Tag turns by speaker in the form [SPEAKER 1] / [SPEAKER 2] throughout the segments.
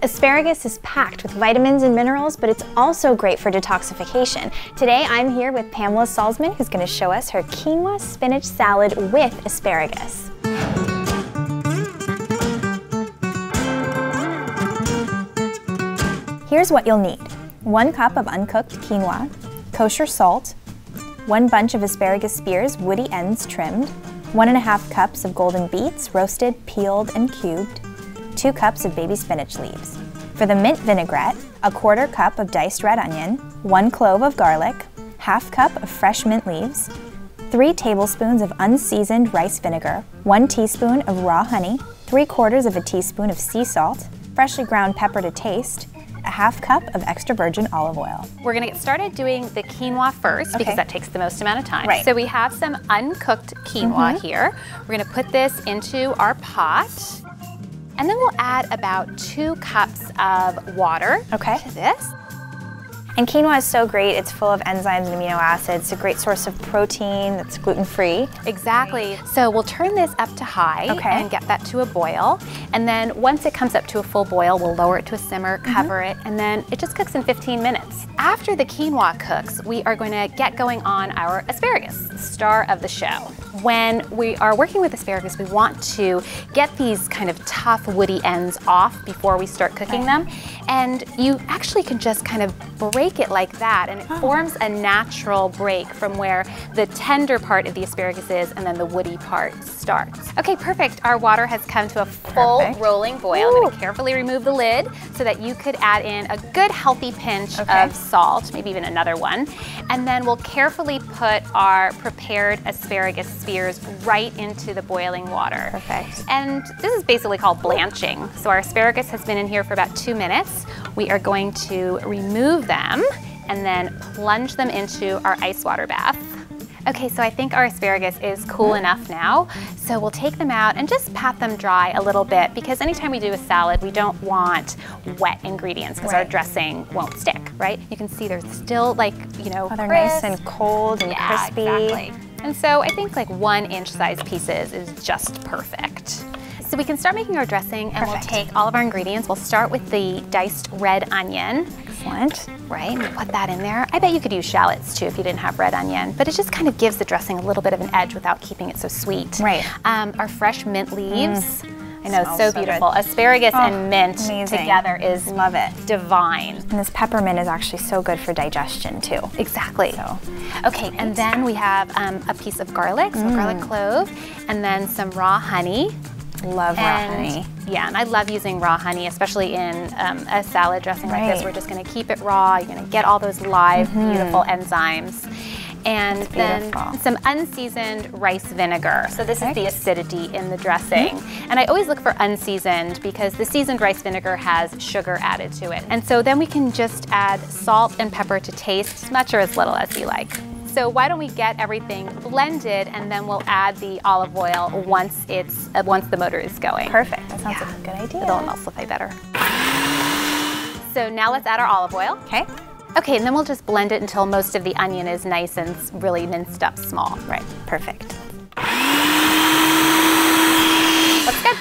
[SPEAKER 1] Asparagus is packed with vitamins and minerals, but it's also great for detoxification. Today I'm here with Pamela Salzman, who's going to show us her quinoa spinach salad with asparagus. Here's what you'll need. 1 cup of uncooked quinoa, kosher salt, 1 bunch of asparagus spears, woody ends trimmed, 1½ cups of golden beets, roasted, peeled, and cubed, 2 cups of baby spinach leaves. For the mint vinaigrette, 1/4 cup of diced red onion, 1 clove of garlic, 1/2 cup of fresh mint leaves, 3 tablespoons of unseasoned rice vinegar, 1 teaspoon of raw honey, 3/4 of a teaspoon of sea salt, freshly ground pepper to taste, 1/2 cup of extra virgin olive oil.
[SPEAKER 2] We're gonna get started doing the quinoa first because that takes the most amount of time.
[SPEAKER 1] Right.
[SPEAKER 2] So we have some uncooked quinoa here. We're gonna put this into our pot. And then we'll add about 2 cups of water to this.
[SPEAKER 1] And quinoa is so great. It's full of enzymes and amino acids. It's a great source of protein that's gluten-free.
[SPEAKER 2] Exactly. So we'll turn this up to high and get that to a boil. And then once it comes up to a full boil, we'll lower it to a simmer, cover it, and then it just cooks in 15 minutes. After the quinoa cooks, we are going to get going on our asparagus, the star of the show. When we are working with asparagus, we want to get these kind of tough, woody ends off before we start cooking them. And you actually can just kind of break it like that, and it forms a natural break from where the tender part of the asparagus is and then the woody part starts. Okay, perfect. Our water has come to a full rolling boil. I'm going to carefully remove the lid so that you could add in a good healthy pinch of salt, maybe even another one. And then we'll carefully put our prepared asparagus spears right into the boiling water.
[SPEAKER 1] Perfect.
[SPEAKER 2] And this is basically called blanching. So our asparagus has been in here for about 2 minutes. We are going to remove them and then plunge them into our ice water bath. Okay, so I think our asparagus is cool enough now. So we'll take them out and just pat them dry a little bit, because anytime we do a salad, we don't want wet ingredients because our dressing won't stick, right? You can see they're still like, you know,
[SPEAKER 1] they're nice and cold and crispy.
[SPEAKER 2] Exactly. And so I think like 1-inch size pieces is just perfect. So we can start making our dressing, and we'll take all of our ingredients. We'll start with the diced red onion.
[SPEAKER 1] Excellent.
[SPEAKER 2] Right, and put that in there. I bet you could use shallots too if you didn't have red onion, but it just kind of gives the dressing a little bit of an edge without keeping it so sweet.
[SPEAKER 1] Right.
[SPEAKER 2] Our fresh mint leaves. I know, so beautiful. Asparagus and mint together is divine.
[SPEAKER 1] And this peppermint is actually so good for digestion too.
[SPEAKER 2] Exactly. So, okay, and then we have a piece of garlic, so garlic clove, and then some raw honey.
[SPEAKER 1] Love raw honey.
[SPEAKER 2] Yeah, and I love using raw honey, especially in a salad dressing like this. We're just going to keep it raw. You're going to get all those live, beautiful enzymes. And then some unseasoned rice vinegar. So this is the acidity in the dressing. And I always look for unseasoned because the seasoned rice vinegar has sugar added to it. And so then we can just add salt and pepper to taste, as much or as little as you like. So why don't we get everything blended, and then we'll add the olive oil once the motor is going.
[SPEAKER 1] Perfect. That sounds like a good idea.
[SPEAKER 2] It'll emulsify better. So now let's add our olive oil.
[SPEAKER 1] Okay.
[SPEAKER 2] Okay, and then we'll just blend it until most of the onion is nice and really minced up small.
[SPEAKER 1] Right. Perfect.
[SPEAKER 2] Looks good.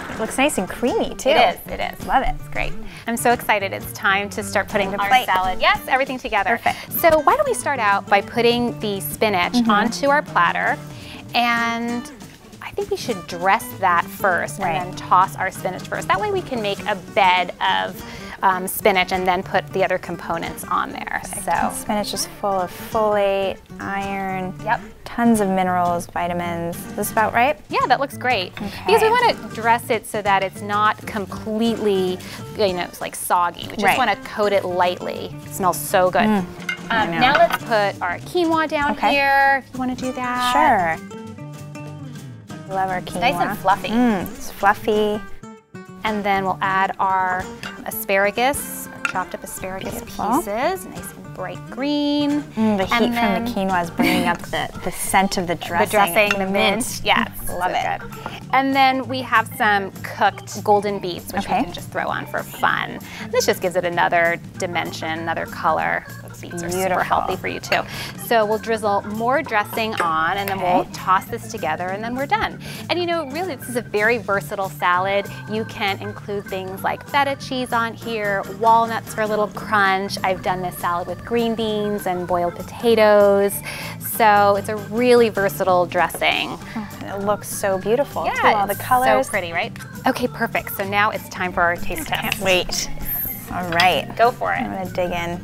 [SPEAKER 1] It looks nice and creamy too.
[SPEAKER 2] It is, it is.
[SPEAKER 1] Love it.
[SPEAKER 2] It's great. I'm so excited. It's time to start putting our
[SPEAKER 1] plate.
[SPEAKER 2] salad. Yes, everything together.
[SPEAKER 1] Perfect.
[SPEAKER 2] So why don't we start out by putting the spinach onto our platter, and I think we should dress that first and then toss our spinach first. That way we can make a bed of spinach and then put the other components on there. So
[SPEAKER 1] spinach is full of folate, iron, tons of minerals, vitamins. Is this about right?
[SPEAKER 2] Yeah, that looks great. Because we want to dress it so that it's not completely, you know, it's like soggy. We just want to coat it lightly. It smells so good. Now let's put our quinoa down here. If you want to do that.
[SPEAKER 1] Sure. Love our quinoa.
[SPEAKER 2] It's nice and fluffy.
[SPEAKER 1] It's fluffy.
[SPEAKER 2] And then we'll add our asparagus, our chopped up asparagus pieces, nice and bright green.
[SPEAKER 1] The heat from the quinoa is bringing up the scent of the dressing.
[SPEAKER 2] The mint. Yes,
[SPEAKER 1] love it.
[SPEAKER 2] Good. And then we have some cooked golden beets, which we can just throw on for fun. This just gives it another dimension, another color. Beets are super healthy for you too. So we'll drizzle more dressing on, and then we'll toss this together, and then we're done. And you know, really, this is a very versatile salad. You can include things like feta cheese on here, walnuts for a little crunch. I've done this salad with green beans and boiled potatoes. So it's a really versatile dressing.
[SPEAKER 1] It looks so beautiful too,
[SPEAKER 2] Yeah,
[SPEAKER 1] all the colors.
[SPEAKER 2] so pretty, right? Okay, perfect. So now it's time for our taste test.
[SPEAKER 1] Can't wait. All right.
[SPEAKER 2] Go for it.
[SPEAKER 1] I'm gonna dig in.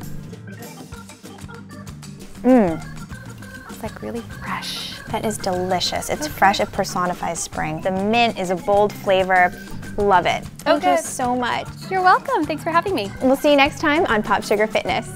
[SPEAKER 2] It's like really fresh.
[SPEAKER 1] That is delicious. It's fresh, it personifies spring. The mint is a bold flavor. Love it. Thank you so much.
[SPEAKER 2] You're welcome. Thanks for having me.
[SPEAKER 1] We'll see you next time on Pop Sugar Fitness.